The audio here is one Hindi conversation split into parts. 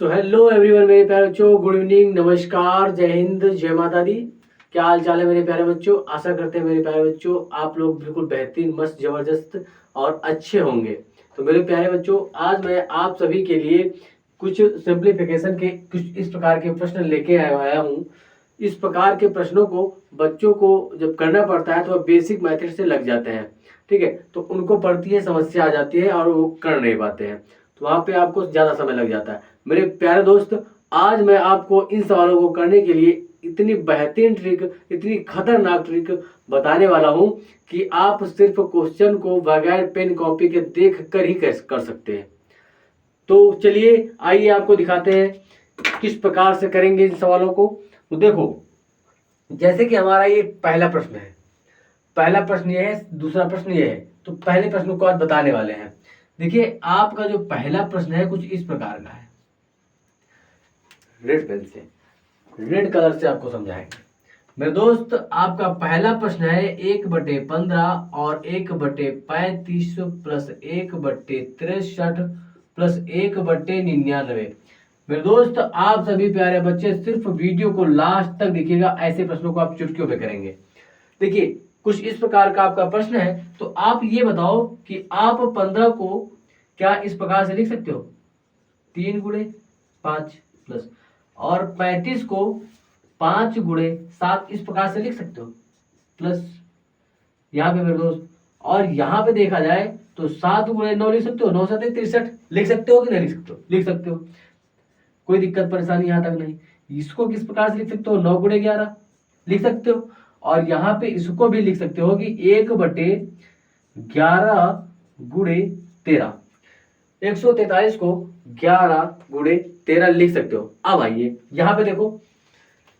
सो हेलो एवरीवन मेरे प्यारे बच्चों, गुड इवनिंग, नमस्कार, जय हिंद, जय माता दी। क्या हाल चाल है मेरे प्यारे बच्चों। आशा करते हैं मेरे प्यारे बच्चों आप लोग बिल्कुल बेहतरीन, मस्त, जबरदस्त और अच्छे होंगे। तो मेरे प्यारे बच्चों, आज मैं आप सभी के लिए कुछ सिंप्लीफिकेशन के कुछ इस प्रकार के प्रश्न लेके आया हूँ। इस प्रकार के प्रश्नों को बच्चों को जब करना पड़ता है तो वह बेसिक मेथड से लग जाते हैं। ठीक है, तो उनको पढ़ती है, समस्या आ जाती है और वो कर नहीं पाते हैं, तो वहाँ पे आपको ज़्यादा समय लग जाता है। मेरे प्यारे दोस्त, आज मैं आपको इन सवालों को करने के लिए इतनी बेहतरीन ट्रिक, इतनी खतरनाक ट्रिक बताने वाला हूं कि आप सिर्फ क्वेश्चन को बगैर पेन कॉपी के देख कर ही कर सकते हैं। तो चलिए आइए आपको दिखाते हैं किस प्रकार से करेंगे इन सवालों को। तो देखो, जैसे कि हमारा ये पहला प्रश्न है, पहला प्रश्न ये है, दूसरा प्रश्न ये है, तो पहले प्रश्न को आज बताने वाले हैं। देखिए, आपका जो पहला प्रश्न है कुछ इस प्रकार का है। रेड पेन से, रेड कलर से आपको समझाएंगे। मेरे दोस्त, आपका पहला प्रश्न है 1/15 और 1/35 प्लस 1/63 प्लस 1/99। मेरे दोस्त, आप सभी प्यारे बच्चे सिर्फ वीडियो को लास्ट तक देखिएगा, ऐसे प्रश्नों को आप चुटकियों में करेंगे। देखिए, कुछ इस प्रकार का आपका प्रश्न है, तो आप ये बताओ कि आप 15 को क्या इस प्रकार से लिख सकते हो, 3 गुणे 5 प्लस, और 35 को 5 गुणे 7 इस प्रकार से लिख सकते हो प्लस, यहाँ पे मेरे दोस्त, और यहाँ पे देखा जाए तो 7 गुणे 9 लिख सकते हो, 9 7 63 लिख सकते हो कि नहीं लिख सकते हो, लिख सकते हो, कोई दिक्कत परेशानी यहाँ तक नहीं। इसको किस प्रकार से लिख सकते हो, 9 गुणे 11 लिख सकते हो, और यहाँ पे इसको भी लिख सकते हो कि 1/11 गुणे 13, 143 को 11 गुणे 13 लिख सकते हो। अब आइए यहाँ पे देखो,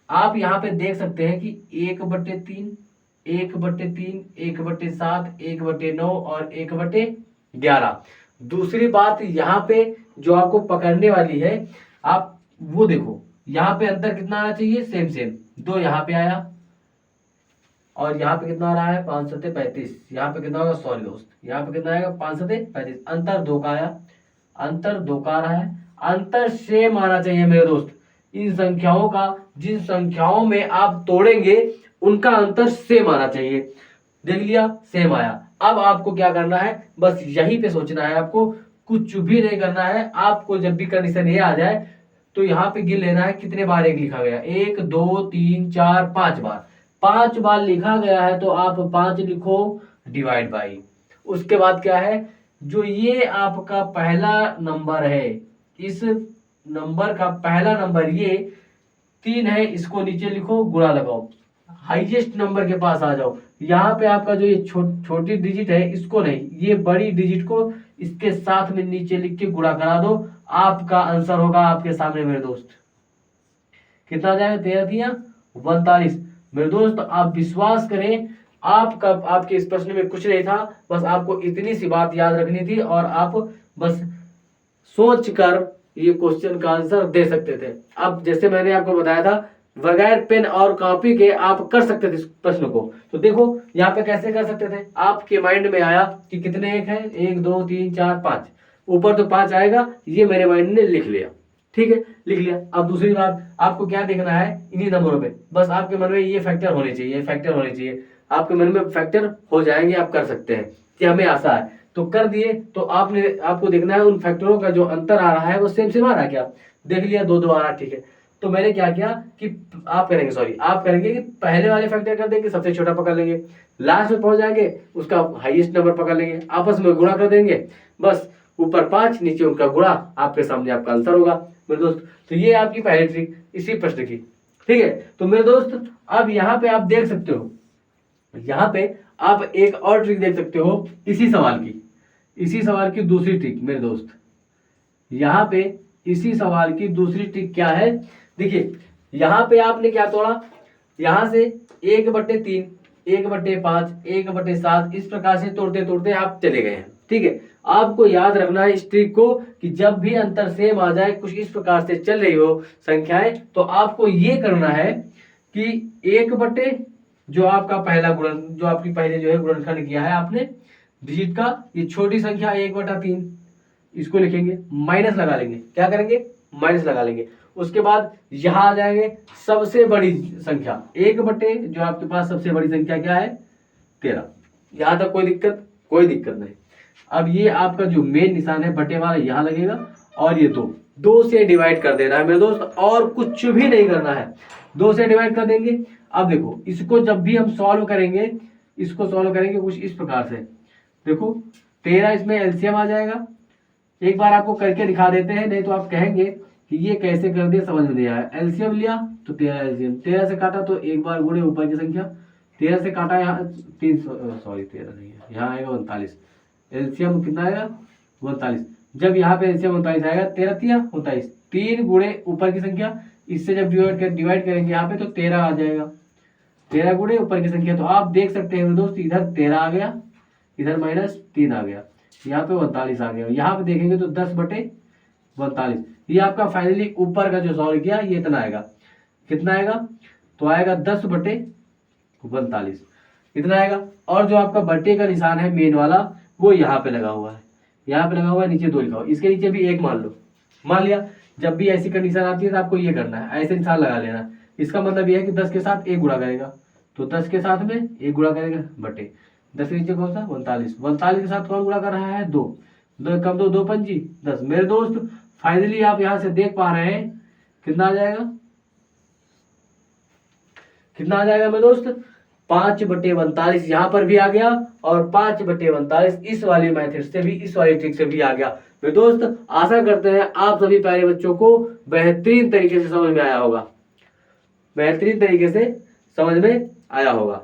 आप यहाँ पे देख सकते हैं कि 1/3, 1/3, 1/7, 1/9 और 1/11। दूसरी बात यहाँ पे जो आपको पकड़ने वाली है, आप वो देखो, यहाँ पे अंतर कितना आना चाहिए, सेम सेम, 2 यहाँ पे आया और यहाँ पे कितना आ रहा है, 5 7 35, यहाँ पे कितना होगा, सॉरी दोस्त, यहाँ पे कितना आएगा, 5 7 35, अंतर 2 का आया, अंतर 2 का आ रहा है, अंतर सेम आना चाहिए मेरे दोस्त। इन संख्याओं का, जिन संख्याओं में आप तोड़ेंगे उनका अंतर सेम आना चाहिए। देख लिया, सेम आया। अब आपको क्या करना है, बस यहीं पे सोचना है, आपको कुछ भी नहीं करना है। आपको जब भी कंडीशन ये आ जाए तो यहाँ पे गिन लेना है कितने बार एक लिखा गया, 1 2 3 4 5 बार, 5 बार लिखा गया है तो आप 5 लिखो डिवाइड बाई। उसके बाद क्या है, जो ये आपका पहला नंबर है, इस नंबर का पहला नंबर ये 3 है, इसको नीचे लिखो, गुणा लगाओ, हाईएस्ट नंबर के पास आ जाओ। यहाँ पे आपका जो ये छोटी डिजिट है इसको नहीं, ये बड़ी डिजिट को इसके साथ में नीचे लिख के गुणा करा दो, आपका आंसर होगा आपके सामने मेरे दोस्त। कितना जाएगा, 13 42। मेरे दोस्त, आप विश्वास करें, आपके इस प्रश्न में कुछ नहीं था, बस आपको इतनी सी बात याद रखनी थी और आप बस सोच कर ये क्वेश्चन का आंसर दे सकते थे। अब जैसे मैंने आपको बताया था, बगैर पेन और कॉपी के आप कर सकते थे इस प्रश्न को। तो देखो यहाँ पे कैसे कर सकते थे, आपके माइंड में आया कि कितने एक है, 1 2 3 4 5, ऊपर तो 5 आएगा, ये मेरे माइंड ने लिख लिया, ठीक है, लिख लिया। अब दूसरी बात, आपको क्या देखना है, इन्हीं नंबरों पे, बस आपके मन में ये फैक्टर होने चाहिए, फैक्टर होने चाहिए, आपके मन में फैक्टर हो जाएंगे, आप कर सकते हैं कि हमें आशा है, तो कर दिए। तो आपको देखना है उन फैक्टरों का जो अंतर आ रहा है वो सेम सेम आ रहा है क्या, देख लिया, 2 2 आ रहा, ठीक है। तो मैंने क्या किया कि आप करेंगे कि पहले वाले फैक्टर कर देंगे, सबसे छोटा पकड़ लेंगे, लास्ट में पहुंच जाएंगे, उसका हाईएस्ट नंबर पकड़ लेंगे, आपस में गुणा कर देंगे, बस ऊपर 5 नीचे उनका गुणा, आपके सामने आपका आंसर होगा मेरे दोस्त। तो ये आपकी पहली ट्रिक इसी प्रश्न की, ठीक है। तो मेरे दोस्त, अब यहाँ पे आप देख सकते हो, यहाँ पे आप एक और ट्रिक देख सकते हो इसी सवाल की दूसरी ट्रिक मेरे दोस्त। यहाँ पे इसी सवाल की दूसरी ट्रिक क्या है, देखिए, यहाँ पे आपने क्या तोड़ा, यहाँ से 1/3, 1/5, 1/7 इस प्रकार से तोड़ते तोड़ते आप चले गए हैं, ठीक है। आपको याद रखना है इस ट्रिक को कि जब भी अंतर सेम आ जाए, कुछ इस प्रकार से चल रही हो संख्याएं, तो आपको ये करना है कि 1 जो आपका पहला गुणन, जो आपकी पहले जो है गुणनखंड किया है आपने डिजिट का, ये छोटी संख्या 1/3, इसको लिखेंगे, माइनस लगा लेंगे, क्या करेंगे, माइनस लगा लेंगे। उसके बाद यहाँ आ जाएंगे सबसे बड़ी संख्या 1 जो आपके पास सबसे बड़ी संख्या क्या है 13। यहाँ तक कोई दिक्कत? कोई दिक्कत नहीं। अब ये आपका जो मेन निशान है बटे वाला यहाँ लगेगा और ये 2 से डिवाइड कर देना है मेरे दोस्त, और कुछ भी नहीं करना है। 2 से डिवाइड कर देंगे। अब देखो इसको जब भी हम सॉल्व करेंगे, इसको सॉल्व करेंगे कुछ इस प्रकार से। देखो 13 इसमें एलसीएम आ जाएगा। एक बार आपको करके दिखा देते हैं, नहीं तो आप कहेंगे कि ये कैसे कर दिया समझ में नहीं आया। एलसीएम लिया तो 13 एलसीएम, 13 से काटा तो एक बार गुणे ऊपर की संख्या, 13 से काटा यहाँ 13 नहीं है, यहाँ आएगा 39। एलसीएम कितना आएगा 39। जब यहाँ पे एलसीएम 39 आएगा, 13 3 39, 3 गुणे ऊपर की संख्या, इससे जब डिवाइड करेंगे यहाँ पे तो 13 आ जाएगा। 13 गुणे ऊपर की संख्या, तो आप देख सकते हैं दोस्त इधर 13 आ गया, इधर -3 आ गया, यहाँ पे 39 आ गया। यहाँ पे देखेंगे तो 10/42। ये आपका फाइनली ऊपर का जो सॉल्व किया ये इतना आएगा। कितना आएगा? तो आएगा 10/42 इतना आएगा। और जो आपका बट्टे का निशान है मेन वाला वो यहाँ पे लगा हुआ है, यहाँ पे लगा हुआ है, नीचे 2 लिखा हुआ, इसके नीचे भी 1 मान लो। मान लिया। जब भी ऐसी कंडीशन आती है तो आपको ये करना है, ऐसे निशान लगा लेना। इसका मतलब ये है कि 10 के साथ 1 गुणा करेगा, तो 10 के साथ में 1 गुणा करेगा बटे 10 के नीचे कौन सा 49। 49 के साथ कौन गुणा कर रहा है 2, 2 कम 2 2 पंजी 10। मेरे दोस्त फाइनली आप यहाँ से देख पा रहे हैं कितना आ जाएगा, कितना आ जाएगा मेरे दोस्त 5/42 यहाँ पर भी आ गया, और 5/42 इस वाली मेथड से भी, इस वाली ट्रिक से भी आ गया। मेरे दोस्त आशा करते हैं आप सभी प्यारे बच्चों को बेहतरीन तरीके से समझ में आया होगा, बेहतरीन तरीके से समझ में आया होगा।